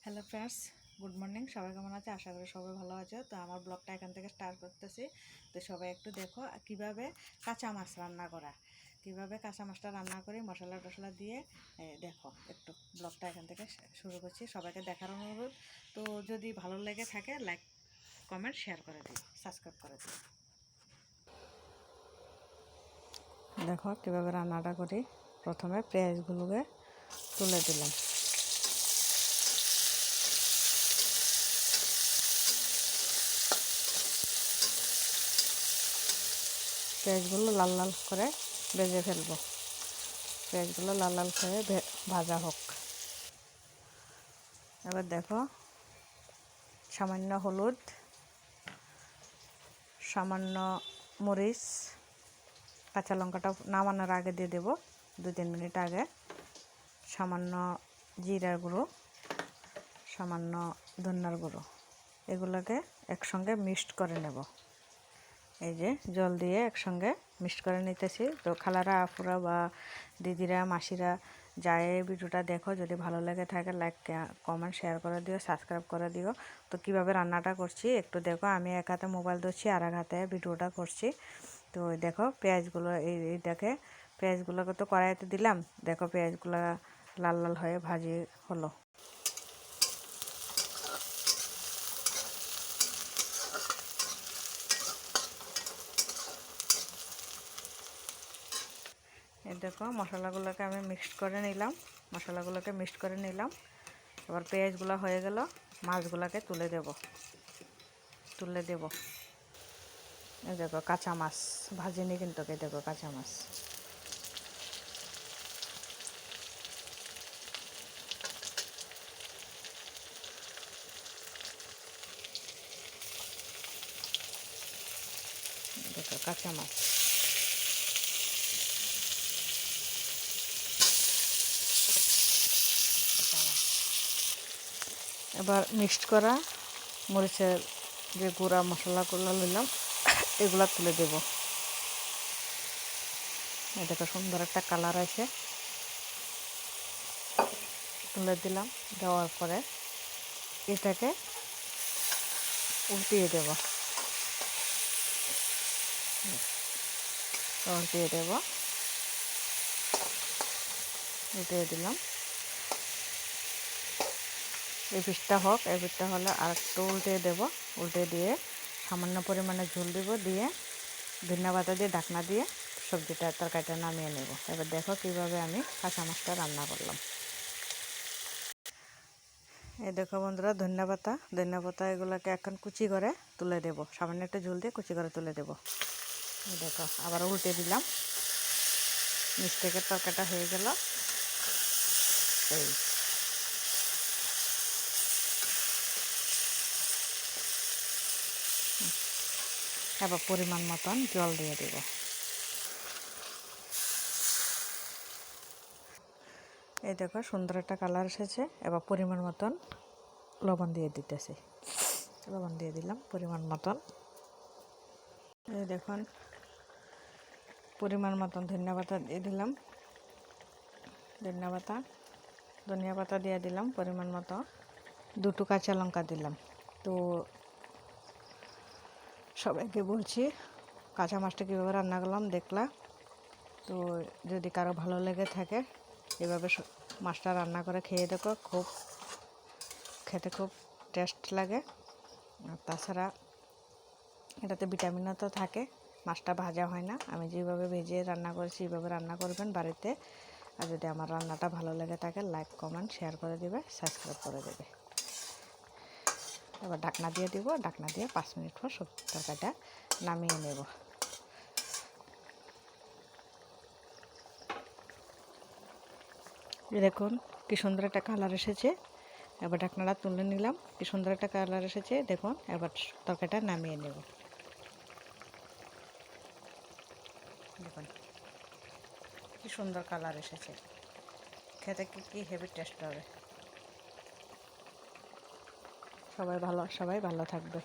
Hello friends, good morning. সবাই কেমন আছে? আশা করি সবাই ভালো আছে। তো আমার ব্লগটা এখান থেকে স্টার্ট করতেছি। তো সবাই একটু দেখো কিভাবে কাঁচা মাছ রান্না করা, কিভাবে কাঁচা মাছটা রান্না করি মশলা টশলা দিয়ে। দেখো একটু ব্লগটা এখান থেকে শুরু করছি। সবাইকে দেখার অনুরোধ। তো যদি ভালো লেগে থাকে লাইক কমেন্ট শেয়ার করে দিও, সাবস্ক্রাইব করে দিও। দেখো কীভাবে রান্নাটা করি। প্রথমে পেঁয়াজগুলোকে তুলে দিলাম। পেঁয়াজগুলো লাল লাল করে ভেজে ফেলবো। পেঁয়াজগুলো লাল লাল করে ভাজা হোক। এবার দেখো সামান্য হলুদ, সামান্য মরিচ, কাঁচা লঙ্কাটা নামানোর আগে দিয়ে দেবো 2-3 মিনিট আগে। সামান্য জিরার গুঁড়ো, সামান্য ধনিয়ার গুঁড়ো, এগুলোকে একসঙ্গে মিক্সড করে নেব। এই যে জল দিয়ে একসঙ্গে মিক্সড করে নিতেছি। তো খালারা, আপুরা বা দিদিরা, মাসিরা যায় ভিডিওটা দেখো, যদি ভালো লেগে থাকে লাইক কমেন্ট শেয়ার করে দিও, সাবস্ক্রাইব করে দিও। তো কিভাবে রান্নাটা করছি একটু দেখো। আমি এক হাতে মোবাইল ধরছি আর এক হাতে ভিডিওটা করছি। তো দেখো পেঁয়াজগুলো এইটাকে পেঁয়াজগুলোকে তো কড়াইতে দিলাম। দেখো পেঁয়াজগুলো লাল লাল হয়ে ভাজি হলো। এই দেখো মশলাগুলোকে আমি মিক্সড করে নিলাম। এবার পেঁয়াজগুলো হয়ে গেল, মাছগুলোকে তুলে দেব। এই দেখো কাঁচা মাছ ভাজিনি কিন্তু, এই দেখো কাঁচা মাছ। দেখো কাঁচা মাছ। এবার মিক্সড করা মরিচের যে গুঁড়া মশলাগুলো নিলাম এগুলা তুলে দেব। এই দেখো সুন্দর একটা কালার আছে। তুলে দিলাম। দেওয়ার পরে এটাকে উল্টিয়ে দেব। উল্টিয়ে দিলাম। এই পিঠটা হোক, এই পিঠটা হলে আর একটু উল্টিয়ে দেব। উল্টে দিয়ে সামান্য পরিমাণে ঝোল দেব, দিয়ে ধনিয়া পাতা দিয়ে ঢাকনা দিয়ে সবজিটা তরকারিটা নামিয়ে নেব। এবার দেখো কীভাবে আমি কাঁচা মাছটা রান্না করলাম। এই দেখো বন্ধুরা ধনিয়া পাতা এগুলোকে এখন কুচি করে তুলে দেব। সামান্য একটু ঝোল দিয়ে কুচি করে তুলে দেব। এই দেখো আবার উল্টে দিলাম। মিষ্টেকের তরকারিটা হয়ে গেল। এই এবার পরিমাণ মতন জল দিয়ে দেব। এই দেখো সুন্দর একটা কালার এসেছে। এবার পরিমাণ মতন লবণ দিয়ে দিতেছি। লবণ দিয়ে দিলাম পরিমাণ মতন। এই দেখুন পরিমাণ মতন ধনিয়া পাতা দিয়ে দিলাম। ধনিয়া পাতা দিয়ে দিলাম পরিমাণ মতো। 2টো কাঁচা লঙ্কা দিলাম। তো সবাইকে বলছি কাঁচা মাছটা কীভাবে রান্না করলাম দেখলা। তো যদি কারো ভালো লেগে থাকে এভাবে মাছটা রান্না করে খেয়ে দেখো, খেতে খুব টেস্ট লাগে। আর তাছাড়া এটাতে ভিটামিনও তো থাকে। মাছটা ভাজা হয় না। আমি যেভাবে ভেজে রান্না করেছি এইভাবে রান্না করবেন বাড়িতে। আর যদি আমার রান্নাটা ভালো লেগে থাকে লাইক কমেন্ট শেয়ার করে দেবে, সাবস্ক্রাইব করে দেবে। এবার ঢাকনা দিয়ে দিব। ঢাকনা দিয়ে 5 মিনিট পর তরকারিটা নামিয়ে নেব। দেখুন কি সুন্দর একটা কালার এসেছে। এবার ঢাকনাটা তুলে নিলাম। কি সুন্দর একটা কালার এসেছে দেখুন। এবার তরকারিটা নামিয়ে নেব। দেখুন কি সুন্দর কালার এসেছে। খেতে কি হেভি টেস্ট হবে। সবাই ভালো থাকবে।